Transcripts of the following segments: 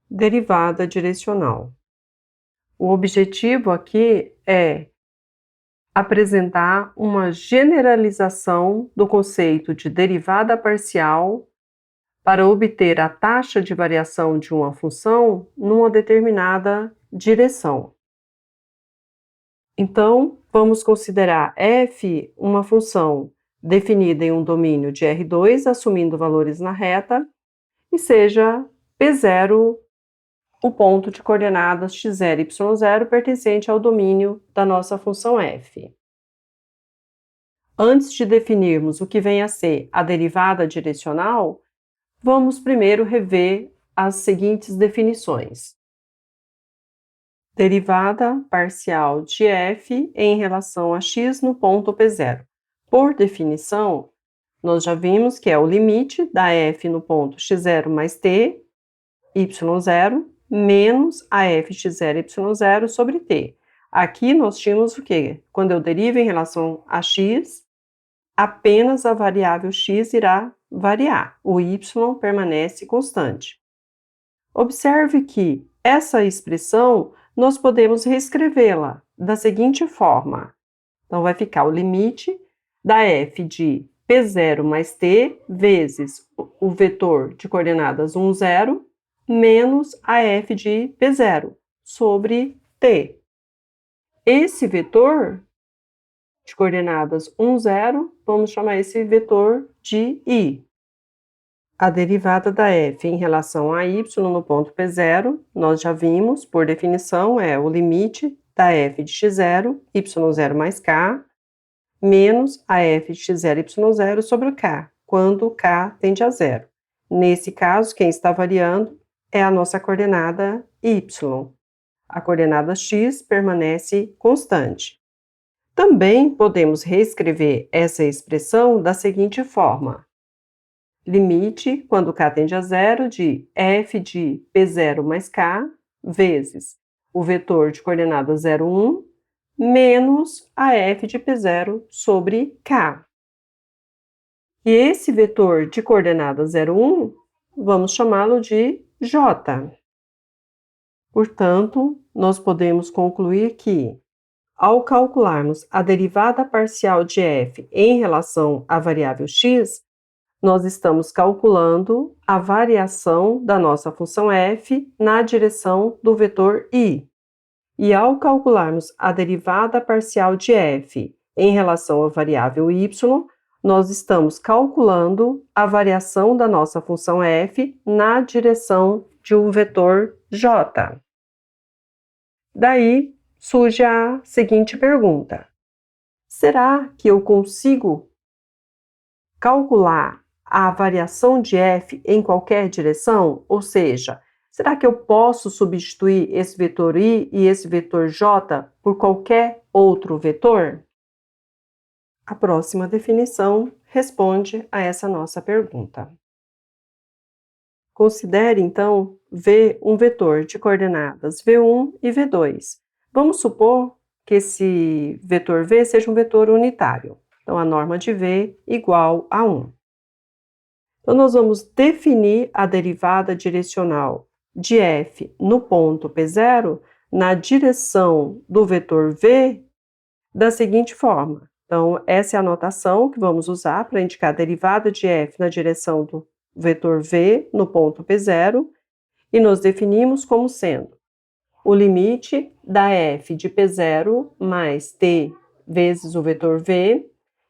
Derivada direcional. O objetivo aqui é apresentar uma generalização do conceito de derivada parcial para obter a taxa de variação de uma função numa determinada direção. Então, vamos considerar f uma função definida em um domínio de R2, assumindo valores na reta, e seja P0 o ponto de coordenadas x0 e y0 pertencente ao domínio da nossa função f. Antes de definirmos o que vem a ser a derivada direcional, vamos primeiro rever as seguintes definições. Derivada parcial de f em relação a x no ponto P0. Por definição, nós já vimos que é o limite da f no ponto x0 mais t, y0, menos a f de x0 e y0 sobre t. Aqui nós tínhamos o quê? Quando eu derivo em relação a x, apenas a variável x irá variar, o y permanece constante. Observe que essa expressão nós podemos reescrevê-la da seguinte forma. Então, vai ficar o limite da f de P0 mais t vezes o vetor de coordenadas 1, 0, menos a f de P0 sobre t. Esse vetor de coordenadas 1, 0, vamos chamar esse vetor de i. A derivada da f em relação a y no ponto P0, nós já vimos, por definição, é o limite da f de x0, y0 mais k, menos a f de x0, y0 sobre o k, quando k tende a zero. Nesse caso, quem está variando é a nossa coordenada y. A coordenada x permanece constante. Também podemos reescrever essa expressão da seguinte forma. Limite, quando k tende a zero, de f de P0 mais k vezes o vetor de coordenadas 0, 1, menos a f de P0 sobre k. E esse vetor de coordenadas 0, 1, vamos chamá-lo de j. Portanto, nós podemos concluir que, ao calcularmos a derivada parcial de f em relação à variável x, nós estamos calculando a variação da nossa função f na direção do vetor i. E ao calcularmos a derivada parcial de f em relação à variável y, nós estamos calculando a variação da nossa função f na direção de um vetor j. Daí surge a seguinte pergunta: será que eu consigo calcular a variação de f em qualquer direção? Ou seja, será que eu posso substituir esse vetor i e esse vetor j por qualquer outro vetor? A próxima definição responde a essa nossa pergunta. Considere, então, V um vetor de coordenadas V1 e V2. Vamos supor que esse vetor V seja um vetor unitário. Então, a norma de V igual a 1. Então, nós vamos definir a derivada direcional de f no ponto P0 na direção do vetor V da seguinte forma. Então, essa é a notação que vamos usar para indicar a derivada de f na direção do vetor V no ponto P0, e nós definimos como sendo o limite da f de P0 mais t vezes o vetor V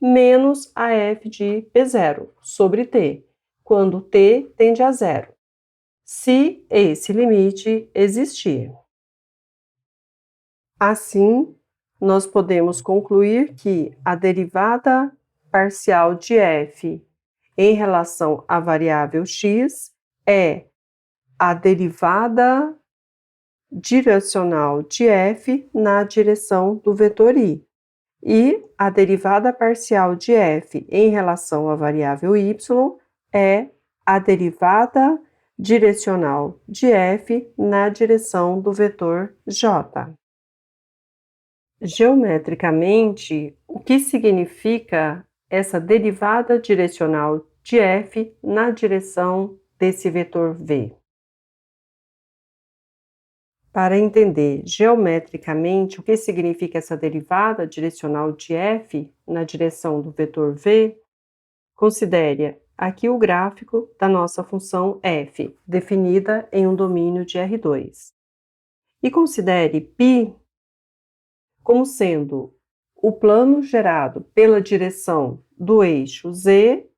menos a f de P0 sobre t, quando t tende a zero, se esse limite existir. Assim, nós podemos concluir que a derivada parcial de f em relação à variável x é a derivada direcional de f na direção do vetor i. E a derivada parcial de f em relação à variável y é a derivada direcional de f na direção do vetor j. Geometricamente, o que significa essa derivada direcional de f na direção desse vetor v? Para entender geometricamente o que significa essa derivada direcional de f na direção do vetor v, considere aqui o gráfico da nossa função f, definida em um domínio de R2. E considere π como sendo o plano gerado pela direção do eixo z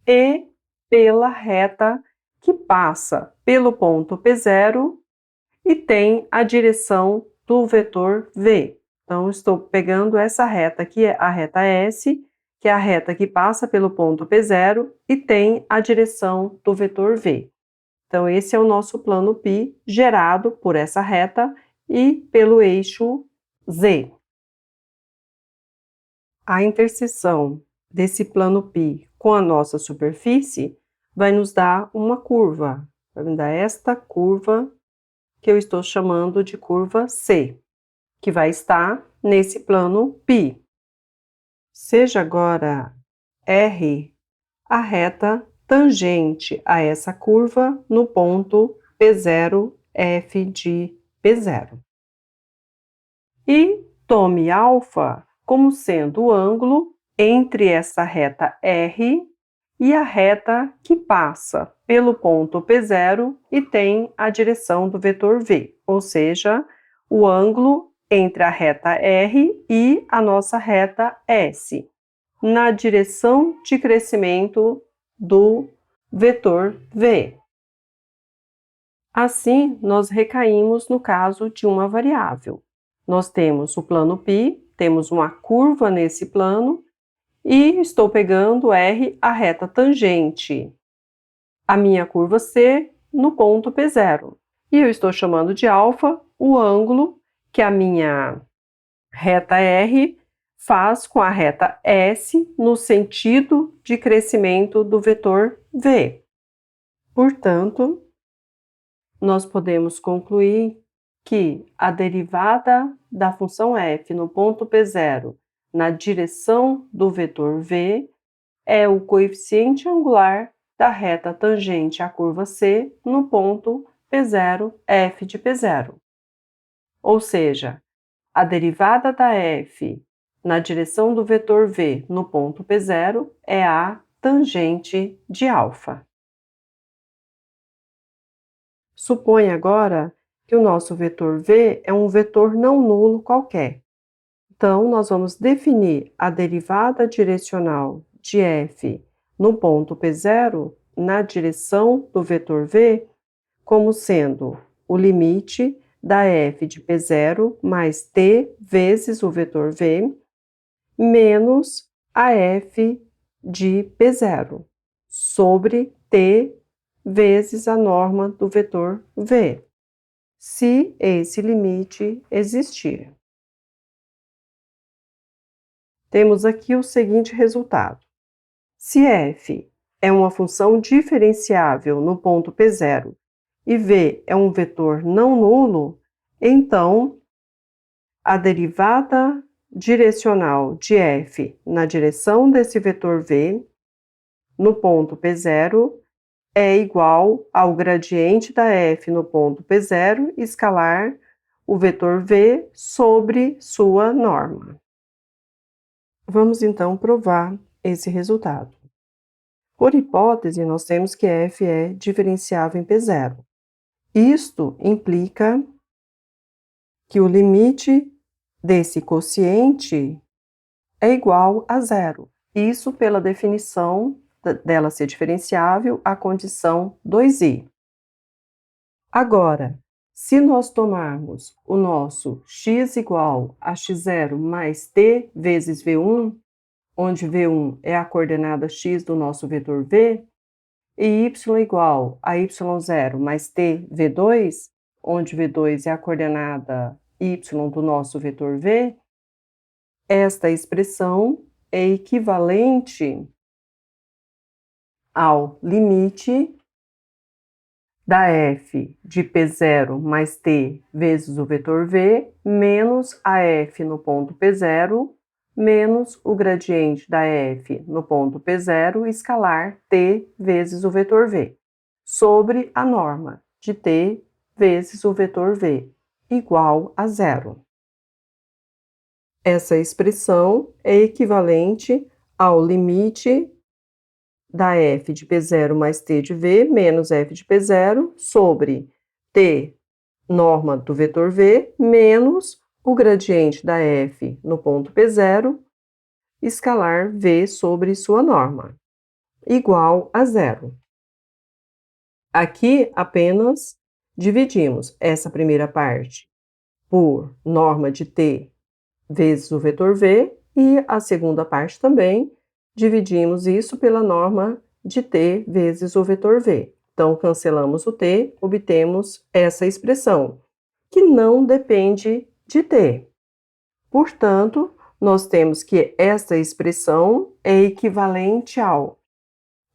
e pela reta que passa pelo ponto P0 e tem a direção do vetor v. Então, estou pegando essa reta que é a reta S, que é a reta que passa pelo ponto P0 e tem a direção do vetor v. Então, esse é o nosso plano π gerado por essa reta e pelo eixo z. A interseção desse plano π com a nossa superfície vai nos dar uma curva, vai me dar esta curva que eu estou chamando de curva C, que vai estar nesse plano π. Seja agora R a reta tangente a essa curva no ponto P0, F de P0. E tome alfa como sendo o ângulo entre essa reta R e a reta que passa pelo ponto P0 e tem a direção do vetor v, ou seja, o ângulo entre a reta R e a nossa reta S, na direção de crescimento do vetor v. Assim, nós recaímos no caso de uma variável. Nós temos o plano π, temos uma curva nesse plano, e estou pegando R, a reta tangente, a minha curva C, no ponto P0. E eu estou chamando de alfa o ângulo que a minha reta R faz com a reta S no sentido de crescimento do vetor V. Portanto, nós podemos concluir que a derivada da função f no ponto P0 na direção do vetor v é o coeficiente angular da reta tangente à curva C no ponto P0, f de P0. Ou seja, a derivada da f na direção do vetor v no ponto P0 é a tangente de alfa. Suponha agora que o nosso vetor v é um vetor não nulo qualquer. Então, nós vamos definir a derivada direcional de f no ponto P0 na direção do vetor v como sendo o limite da f de P0 mais t vezes o vetor v menos a f de P0 sobre t vezes a norma do vetor v, se esse limite existir. Temos aqui o seguinte resultado. Se f é uma função diferenciável no ponto P0 e v é um vetor não nulo, então a derivada direcional de f na direção desse vetor v no ponto P0 é igual ao gradiente da f no ponto P0 escalar o vetor v sobre sua norma. Vamos então provar esse resultado. Por hipótese, nós temos que f é diferenciável em P0. Isto implica que o limite desse quociente é igual a zero. Isso pela definição dela ser diferenciável à condição 2i. Agora, se nós tomarmos o nosso x igual a x0 mais t vezes v1, onde v1 é a coordenada x do nosso vetor v, e y igual a y0 mais t v2, onde v2 é a coordenada y do nosso vetor v, esta expressão é equivalente ao limite da f de P0 mais t vezes o vetor v, menos a f no ponto P0, menos o gradiente da f no ponto P0 escalar t vezes o vetor v, sobre a norma de t vezes o vetor v, igual a zero. Essa expressão é equivalente ao limite da f de P0 mais t de v menos f de P0 sobre t, norma do vetor v, menos o gradiente da f no ponto P0, escalar v sobre sua norma, igual a zero. Aqui apenas dividimos essa primeira parte por norma de t vezes o vetor v, e a segunda parte também dividimos isso pela norma de t vezes o vetor v. Então, cancelamos o t, obtemos essa expressão, que não depende de t. Portanto, nós temos que esta expressão é equivalente ao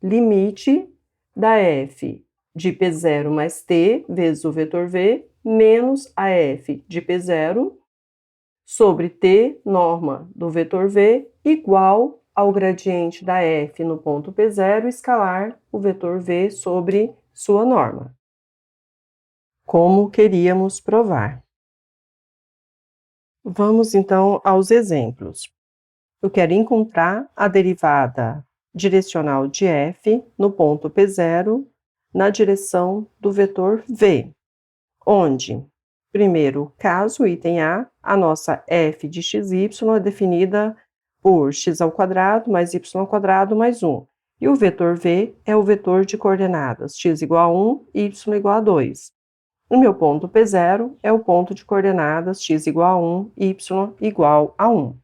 limite da f de P0 mais t vezes o vetor v menos a f de P0 sobre t, norma do vetor v, igual ao gradiente da f no ponto P0 escalar o vetor v sobre sua norma. Como queríamos provar. Vamos então aos exemplos. Eu quero encontrar a derivada direcional de f no ponto P0 na direção do vetor v, onde, primeiro caso, item A nossa f de xy é definida por x² mais y² mais 1. E o vetor v é o vetor de coordenadas x igual a 1, y igual a 2. O meu ponto P0 é o ponto de coordenadas x igual a 1, y igual a 1.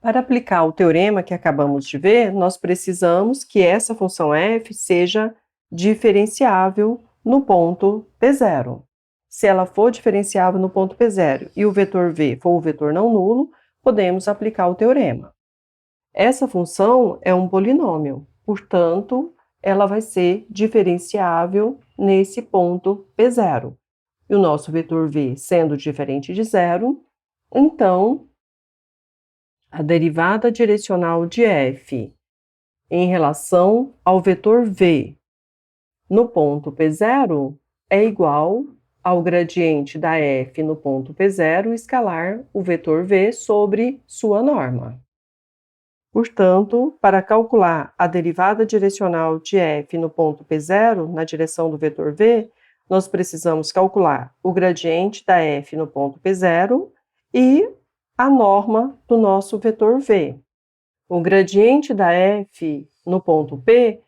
Para aplicar o teorema que acabamos de ver, nós precisamos que essa função f seja diferenciável no ponto P0. Se ela for diferenciável no ponto P0 e o vetor v for o vetor não nulo, podemos aplicar o teorema. Essa função é um polinômio, portanto, ela vai ser diferenciável nesse ponto P0. E o nosso vetor v sendo diferente de zero, então, a derivada direcional de f em relação ao vetor v no ponto P0 é igual ao gradiente da f no ponto P0 escalar o vetor v sobre sua norma. Portanto, para calcular a derivada direcional de f no ponto P0 na direção do vetor v, nós precisamos calcular o gradiente da f no ponto P0 e a norma do nosso vetor v. O gradiente da f no ponto P,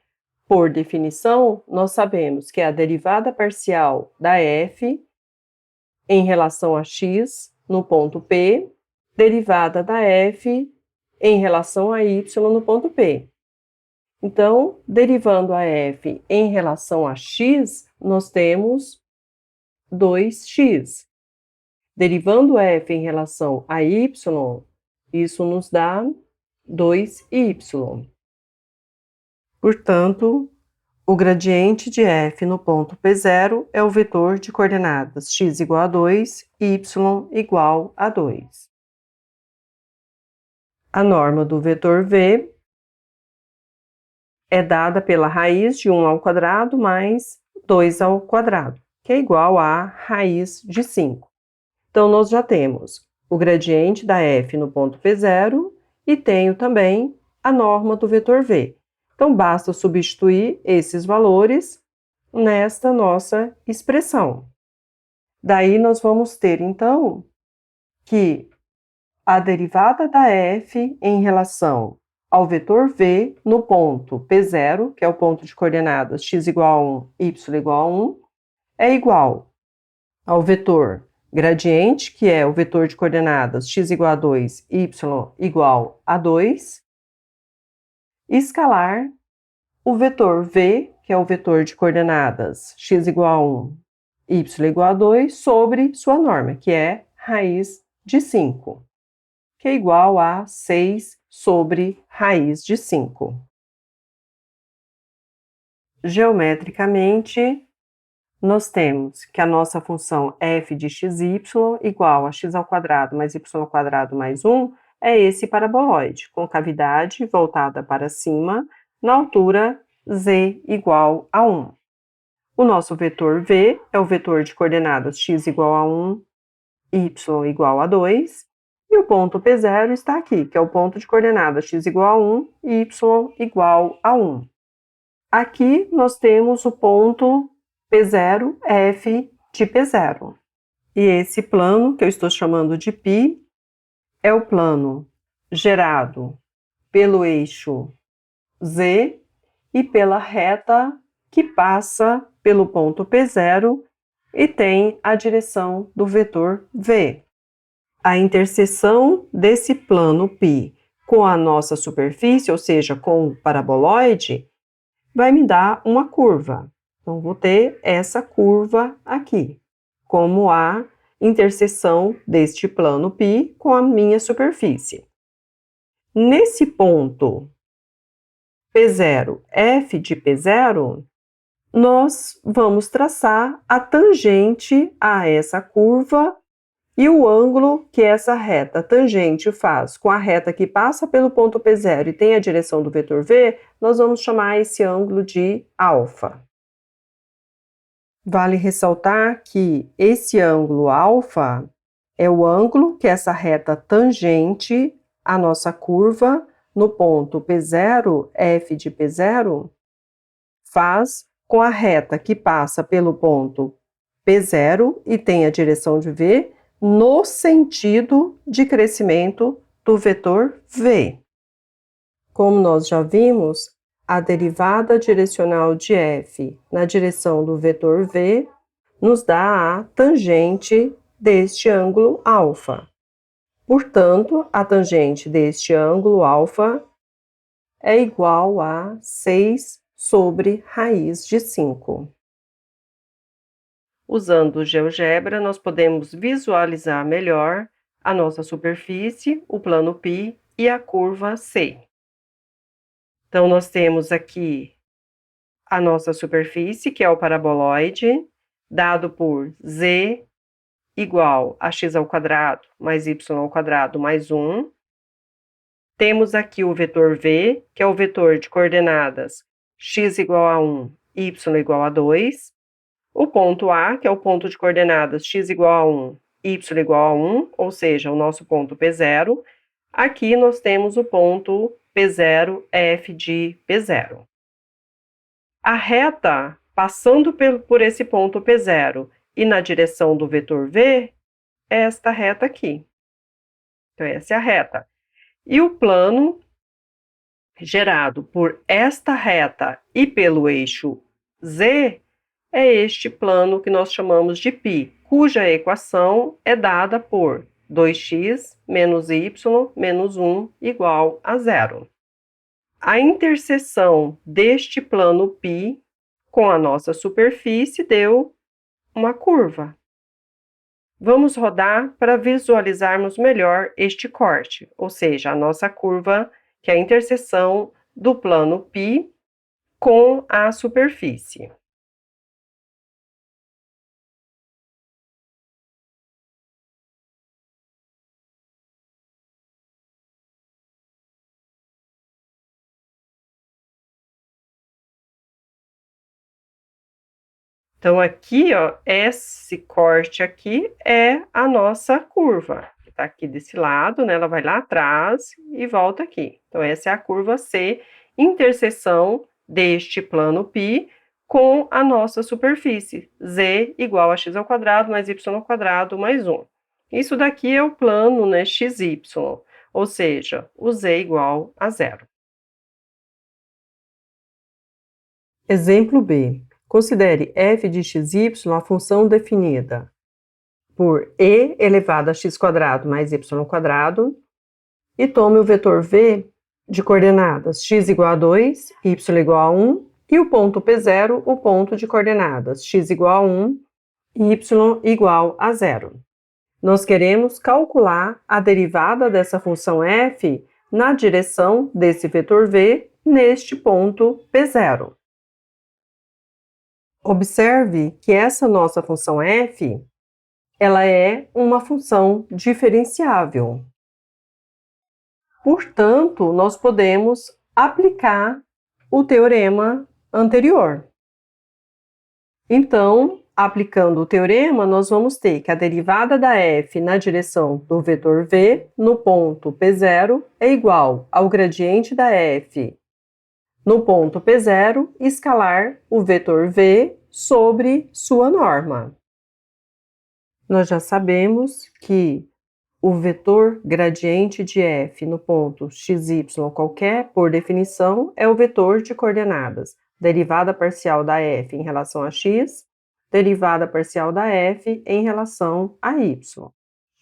por definição, nós sabemos que é a derivada parcial da f em relação a x no ponto P, derivada da f em relação a y no ponto P. Então, derivando a f em relação a x, nós temos 2x. Derivando f em relação a y, isso nos dá 2y. Portanto, o gradiente de f no ponto P0 é o vetor de coordenadas x igual a 2, y igual a 2. A norma do vetor v é dada pela raiz de 1 ao quadrado mais 2 ao quadrado, que é igual a raiz de 5. Então, nós já temos o gradiente da f no ponto P0 e tenho também a norma do vetor v. Então, basta substituir esses valores nesta nossa expressão. Daí, nós vamos ter, então, que a derivada da f em relação ao vetor v no ponto P0, que é o ponto de coordenadas x igual a 1, y igual a 1, é igual ao vetor gradiente, que é o vetor de coordenadas x igual a 2, y igual a 2, escalar o vetor v, que é o vetor de coordenadas x igual a 1, y igual a 2, sobre sua norma, que é raiz de 5, que é igual a 6 sobre raiz de 5. Geometricamente, nós temos que a nossa função f de xy igual a x² mais y² mais 1 é esse paraboloide, com cavidade voltada para cima, na altura z igual a 1. O nosso vetor v é o vetor de coordenadas x igual a 1, y igual a 2, e o ponto P0 está aqui, que é o ponto de coordenadas x igual a 1 e y igual a 1. Aqui nós temos o ponto P0, f de P0. E esse plano, que eu estou chamando de π, é o plano gerado pelo eixo z e pela reta que passa pelo ponto P0 e tem a direção do vetor v. A interseção desse plano π com a nossa superfície, ou seja, com o paraboloide, vai me dar uma curva. Então, vou ter essa curva aqui, como a interseção deste plano π com a minha superfície. Nesse ponto P0, f de P0, nós vamos traçar a tangente a essa curva e o ângulo que essa reta tangente faz com a reta que passa pelo ponto P0 e tem a direção do vetor v, nós vamos chamar esse ângulo de alfa. Vale ressaltar que esse ângulo alfa é o ângulo que essa reta tangente à nossa curva no ponto P0, f de P0, faz com a reta que passa pelo ponto P0 e tem a direção de v no sentido de crescimento do vetor v. Como nós já vimos, a derivada direcional de f na direção do vetor v nos dá a tangente deste ângulo alfa. Portanto, a tangente deste ângulo alfa é igual a 6 sobre raiz de 5. Usando o GeoGebra, nós podemos visualizar melhor a nossa superfície, o plano π e a curva C. Então, nós temos aqui a nossa superfície, que é o paraboloide, dado por z igual a x ao quadrado mais y ao quadrado mais 1. Temos aqui o vetor v, que é o vetor de coordenadas x igual a 1, y igual a 2. O ponto A, que é o ponto de coordenadas x igual a 1, y igual a 1, ou seja, o nosso ponto P0. Aqui nós temos o ponto P0, f de P0. A reta passando por esse ponto P0 e na direção do vetor v é esta reta aqui. Então, essa é a reta. E o plano gerado por esta reta e pelo eixo z é este plano que nós chamamos de π, cuja equação é dada por 2x menos y menos 1 igual a 0. A interseção deste plano π com a nossa superfície deu uma curva. Vamos rodar para visualizarmos melhor este corte, ou seja, a nossa curva, que é a interseção do plano π com a superfície. Então, aqui, ó, esse corte aqui é a nossa curva, que está aqui desse lado, né? Ela vai lá atrás e volta aqui. Então, essa é a curva C, interseção deste plano π com a nossa superfície, z igual a x ao quadrado mais y ao quadrado mais 1. Isso daqui é o plano, né, xy, ou seja, o z igual a 0. Exemplo B. Considere f de xy a função definida por e elevado a x² mais y² e tome o vetor v de coordenadas x igual a 2, y igual a 1 e o ponto P0, o ponto de coordenadas x igual a 1, y igual a 0. Nós queremos calcular a derivada dessa função f na direção desse vetor v neste ponto P0. Observe que essa nossa função f, ela é uma função diferenciável. Portanto, nós podemos aplicar o teorema anterior. Então, aplicando o teorema, nós vamos ter que a derivada da f na direção do vetor v no ponto P0 é igual ao gradiente da f no ponto P0 escalar o vetor v sobre sua norma. Nós já sabemos que o vetor gradiente de f no ponto xy qualquer, por definição, é o vetor de coordenadas. Derivada parcial da f em relação a x, derivada parcial da f em relação a y.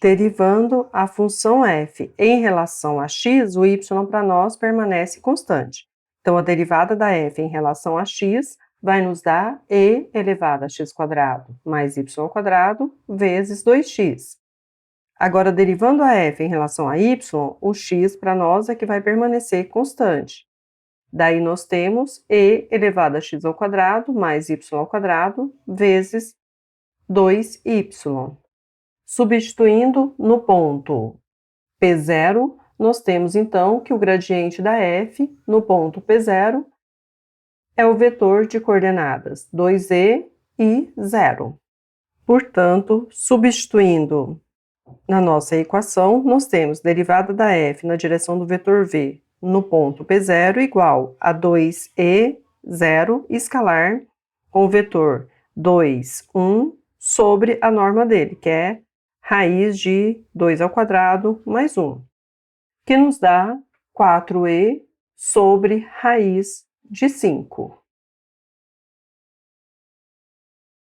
Derivando a função f em relação a x, o y para nós permanece constante. Então, a derivada da f em relação a x vai nos dar e elevado a x² mais y² vezes 2x. Agora, derivando a f em relação a y, o x para nós é que vai permanecer constante. Daí, nós temos e elevado a x² mais y² vezes 2y. Substituindo no ponto P0, nós temos, então, que o gradiente da f no ponto P0 é o vetor de coordenadas 2e e 0. Portanto, substituindo na nossa equação, nós temos derivada da f na direção do vetor v no ponto P0 igual a 2e, 0, escalar com o vetor 2, 1, sobre a norma dele, que é raiz de 2² mais 1, que nos dá 4e sobre raiz de 5.